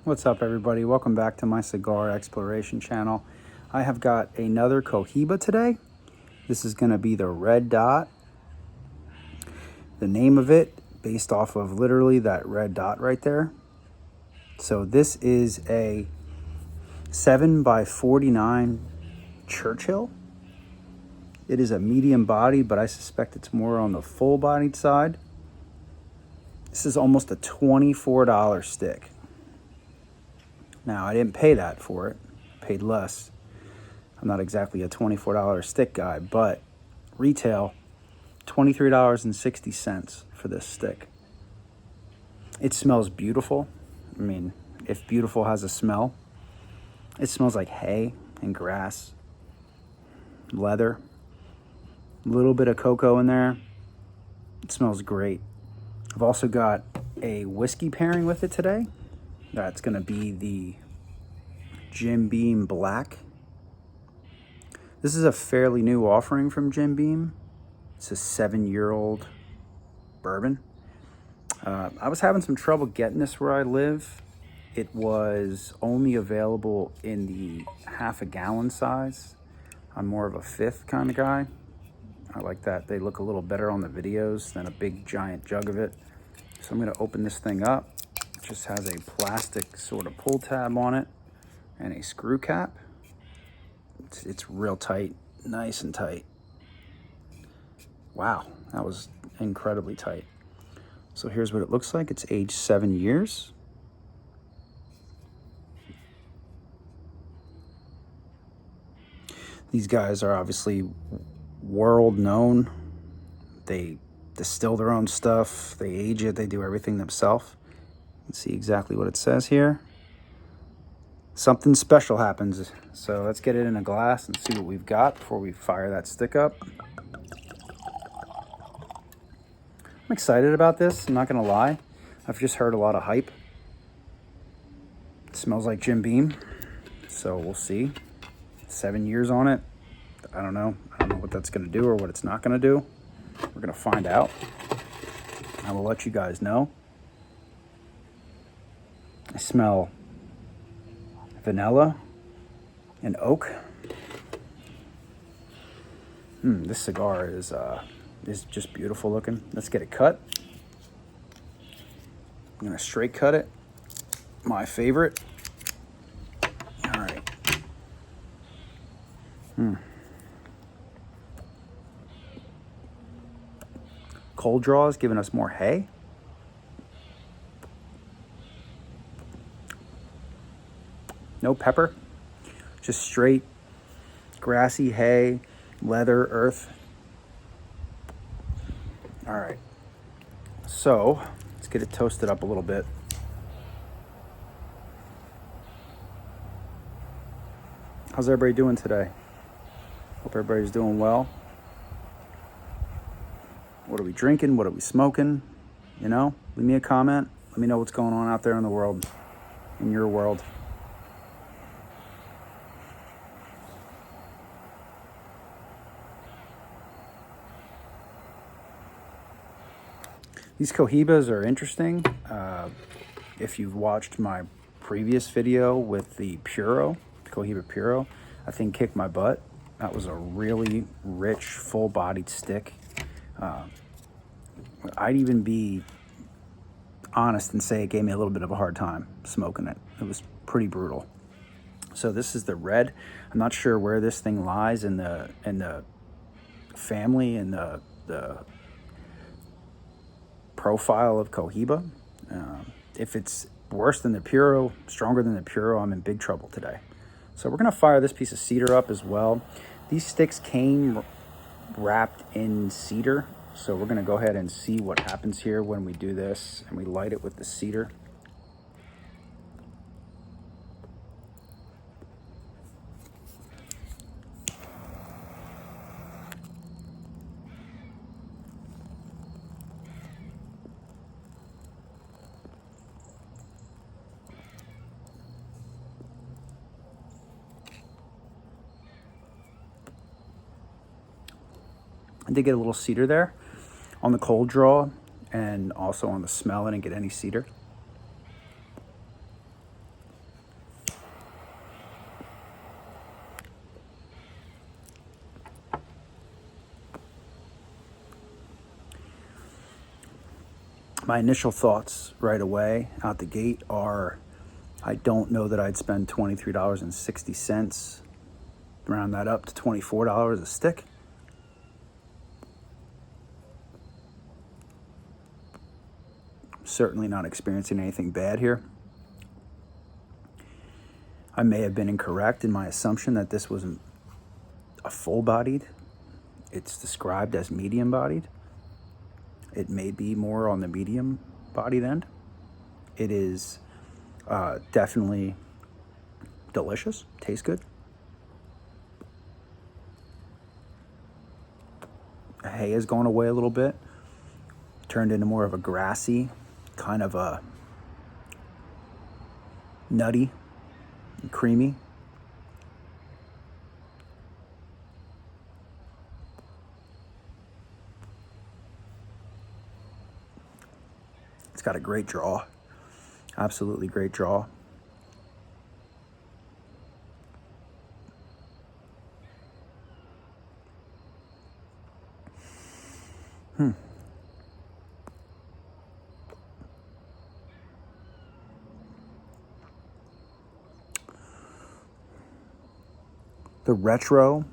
What's up, everybody? Welcome back to my cigar exploration channel. I have got another Cohiba today. This is going to be the Red Dot. The name of it based off of literally that red dot right there. So this is a 7x49 Churchill. It is a medium body, but I suspect it's more on the full-bodied side. This is almost a $24 stick. Now, I didn't pay that for it. I paid less. I'm not exactly a $24 stick guy, but retail, $23.60 for this stick. It smells beautiful. I mean, if beautiful has a smell, it smells like hay and grass, leather, a little bit of cocoa in there. It smells great. I've also got a whiskey pairing with it today. That's going to be the Jim Beam Black. This is a fairly new offering from Jim Beam. It's a 7-year-old bourbon. I was having some trouble getting this where I live. It was only available in the half-a-gallon size. I'm more of a fifth kind of guy. I like that. They look a little better on the videos than a big giant jug of it. So I'm going to open this thing up. It just has a plastic sort of pull tab on it and a screw cap. It's real tight, nice and tight. Wow, that was incredibly tight. So here's what it looks like. It's aged 7 years. These guys are obviously world known. They distill their own stuff, they age it, they do everything themselves. Let's see exactly what it says here. Something special happens. So let's get it in a glass and see what we've got before we fire that stick up. I'm excited about this, I'm not gonna lie. I've just heard a lot of hype. It smells like Jim Beam, so we'll see. 7 years on it. I don't know what that's gonna do or what it's not gonna do. We're gonna find out. I will let you guys know. I smell vanilla and oak. This cigar is just beautiful looking. Let's get it cut. I'm gonna straight cut it. My favorite. All right. Cold draw is giving us more hay. No pepper, just straight grassy hay, leather, earth. All right, so let's get it toasted up a little bit. How's everybody doing today? Hope everybody's doing well. What are we drinking? What are we smoking? You know, leave me a comment. Let me know what's going on out there in the world, in your world. These Cohibas are interesting. If you've watched my previous video with the Puro, Cohiba Puro, I think kicked my butt. That was a really rich, full-bodied stick. I'd even be honest and say it gave me a little bit of a hard time smoking it. It was pretty brutal. So this is the red. I'm not sure where this thing lies in the family and the profile of Cohiba. If it's worse than the Puro, stronger than the Puro, I'm in big trouble today. So we're gonna fire this piece of cedar up as well. These sticks came wrapped in cedar, so we're gonna go ahead and see what happens here when we do this and we light it with the cedar. I did get a little cedar there on the cold draw and also on the smell. I didn't get any cedar. My initial thoughts right away out the gate are, I don't know that I'd spend $23.60, round that up to $24 a stick. Certainly not experiencing anything bad here. I may have been incorrect in my assumption that this wasn't a full-bodied. It's described as medium-bodied. It may be more on the medium-bodied end. It is definitely delicious, tastes good. The hay has gone away a little bit, turned into more of a grassy, kind of a nutty, and creamy. It's got a great draw, absolutely great draw. The retro,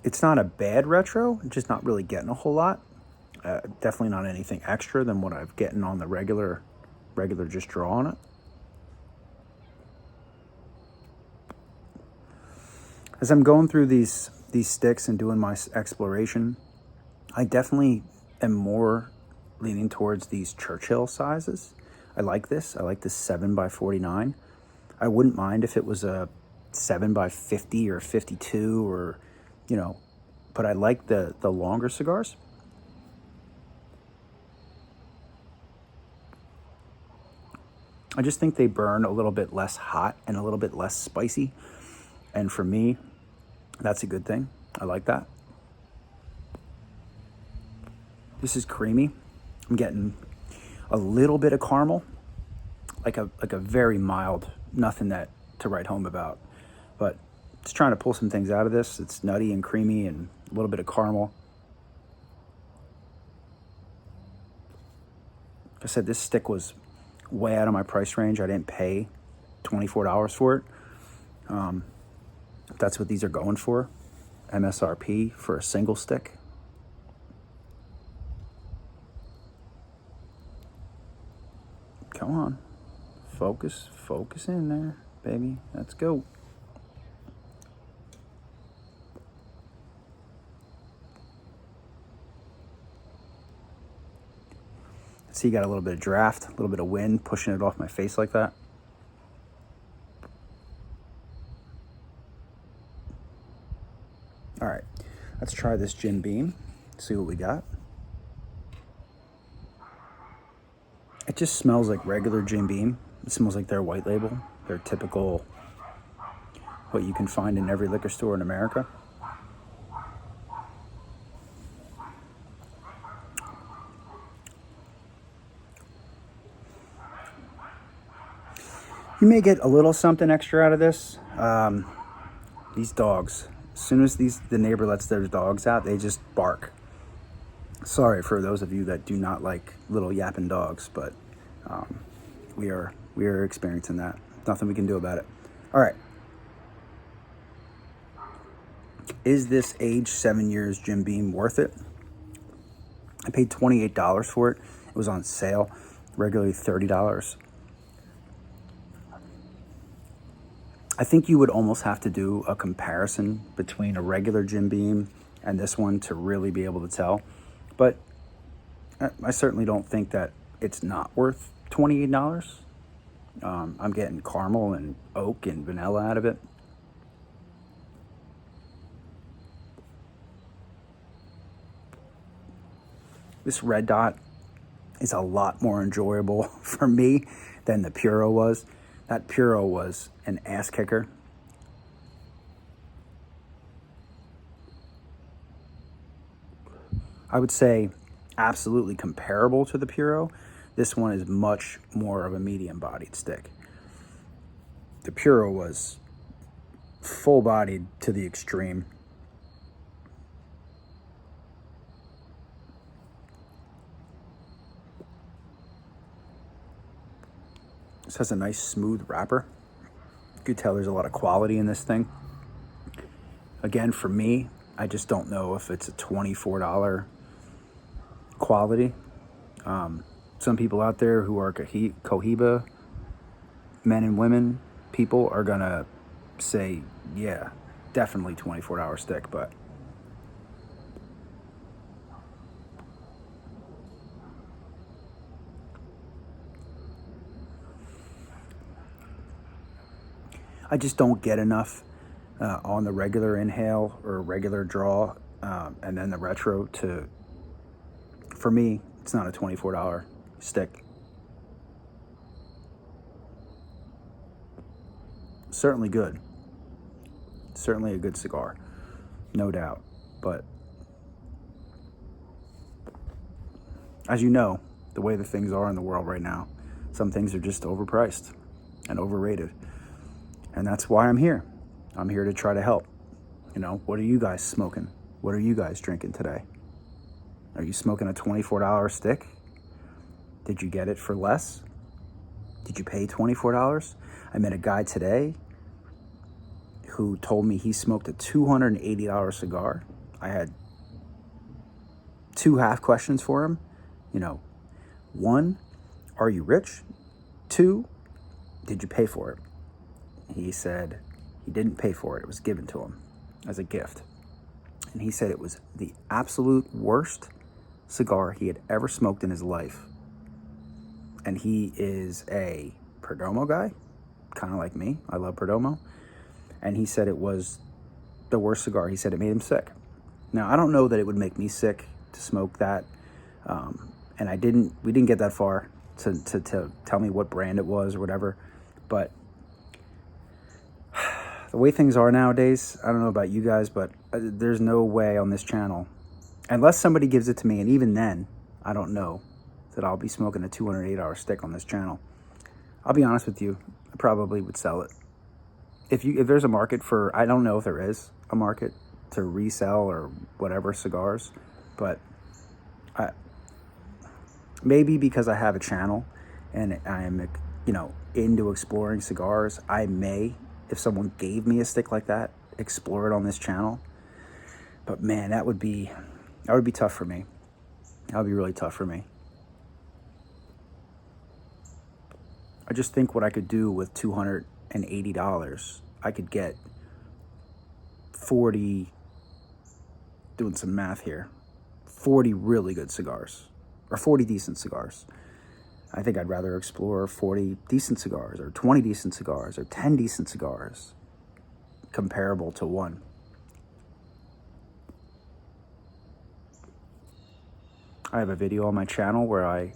it's not a bad retro, just not really getting a whole lot. Definitely not anything extra than what I've getting on the regular just draw on it. As I'm going through these sticks and doing my exploration, I definitely am more leaning towards these Churchill sizes. I like this 7x49. I wouldn't mind if it was a 7x50 or 52 or, but I like the longer cigars. I just think they burn a little bit less hot and a little bit less spicy. And for me, that's a good thing. I like that. This is creamy. I'm getting a little bit of caramel, like a very mild, nothing to write home about. But just trying to pull some things out of this. It's nutty and creamy and a little bit of caramel. Like I said, this stick was way out of my price range. I didn't pay $24 for it. That's what these are going for. MSRP for a single stick. Come on. Focus in there, baby. Let's go. See, you got a little bit of draft, a little bit of wind pushing it off my face like that. All right, let's try this Jim Beam, see what we got. It just smells like regular Jim Beam. It smells like their white label, their typical, what you can find in every liquor store in America. You may get a little something extra out of this. These dogs, as soon as the neighbor lets their dogs out, they just bark. Sorry for those of you that do not like little yapping dogs, but we are experiencing that. Nothing we can do about it. All right. Is this aged 7 years Jim Beam worth it? I paid $28 for it. It was on sale, regularly $30. I think you would almost have to do a comparison between a regular Jim Beam and this one to really be able to tell. But I certainly don't think that it's not worth $28. I'm getting caramel and oak and vanilla out of it. This red dot is a lot more enjoyable for me than the Puro was. That Puro was an ass kicker. I would say absolutely comparable to the Puro. This one is much more of a medium-bodied stick. The Puro was full-bodied to the extreme. This has a nice smooth wrapper. You could tell there's a lot of quality in this thing. Again, for me, I just don't know if it's a $24 quality. Some people out there who are Cohiba men and women, people are gonna say, yeah, definitely $24 stick, but I just don't get enough on the regular inhale or regular draw, and then the retro to, for me, it's not a $24 stick. Certainly good. Certainly a good cigar, no doubt. But as you know, the way the things are in the world right now, some things are just overpriced and overrated. And that's why I'm here. I'm here to try to help. You know, what are you guys smoking? What are you guys drinking today? Are you smoking a $24 stick? Did you get it for less? Did you pay $24? I met a guy today who told me he smoked a $280 cigar. I had two half questions for him. You know, one, are you rich? Two, did you pay for it? He said he didn't pay for it. It was given to him as a gift. And he said it was the absolute worst cigar he had ever smoked in his life. And he is a Perdomo guy, kind of like me. I love Perdomo. And he said it was the worst cigar. He said it made him sick. Now, I don't know that it would make me sick to smoke that. And we didn't get that far to tell me what brand it was or whatever. But the way things are nowadays, I don't know about you guys, but there's no way on this channel, unless somebody gives it to me, and even then, I don't know that I'll be smoking a $208 stick on this channel. I'll be honest with you, I probably would sell it. If there's a market for, I don't know if there is a market to resell or whatever cigars, but maybe because I have a channel and I'm, you know, into exploring cigars, I may, if someone gave me a stick like that, explore it on this channel. But man, that would be tough for me. That would be really tough for me. I just think what I could do with $280, I could get 40, doing some math here, 40 really good cigars, or 40 decent cigars. I think I'd rather explore 40 decent cigars, or 20 decent cigars, or 10 decent cigars, comparable to one. I have a video on my channel where I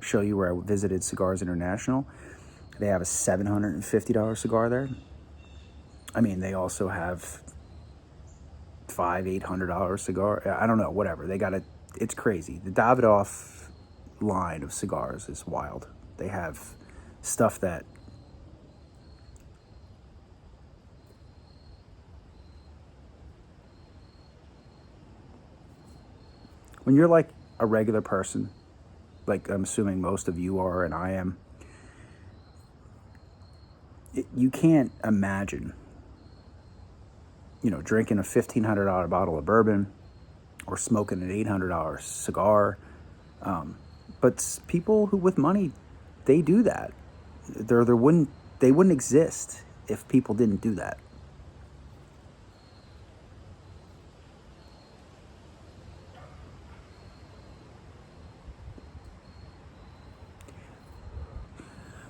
show you where I visited Cigars International. They have a $750 cigar there. I mean, they also have $800 cigar. I don't know, whatever. They got it's crazy. The Davidoff line of cigars is wild. They have stuff that when you're like a regular person, like I'm assuming most of you are and I am, you can't imagine, you know, drinking a $1,500 bottle of bourbon or smoking an $800 cigar. But people who with money, they do that. They wouldn't exist if people didn't do that.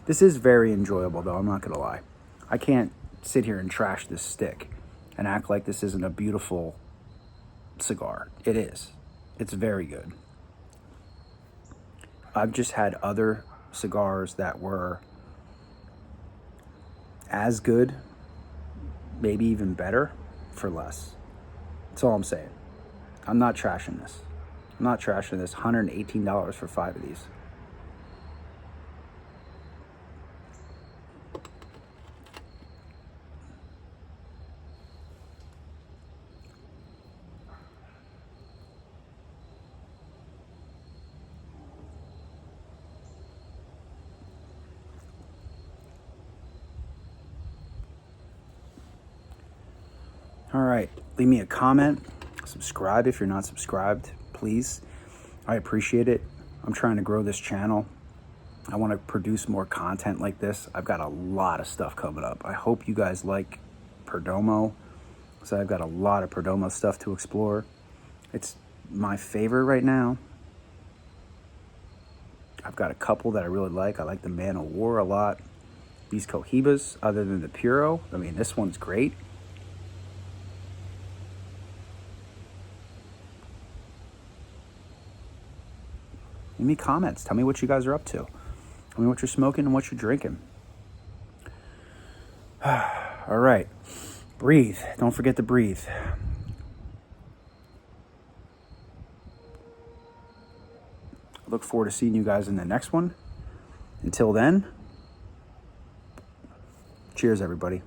This is very enjoyable, though, I'm not going to lie. I can't sit here and trash this stick and act like this isn't a beautiful cigar. It is. It's very good. I've just had other cigars that were as good, maybe even better, for less. That's all I'm saying. I'm not trashing this. I'm not trashing this. $118 for 5 of these. All right, leave me a comment. Subscribe if you're not subscribed, please. I appreciate it. I'm trying to grow this channel. I want to produce more content like this. I've got a lot of stuff coming up. I hope you guys like Perdomo. So I've got a lot of Perdomo stuff to explore. It's my favorite right now. I've got a couple that I really like. I like the Man of War a lot. These Cohibas, other than the Puro, I mean, this one's great. Leave me comments. Tell me what you guys are up to. Tell me what you're smoking and what you're drinking. All right. Breathe. Don't forget to breathe. Look forward to seeing you guys in the next one. Until then, cheers, everybody.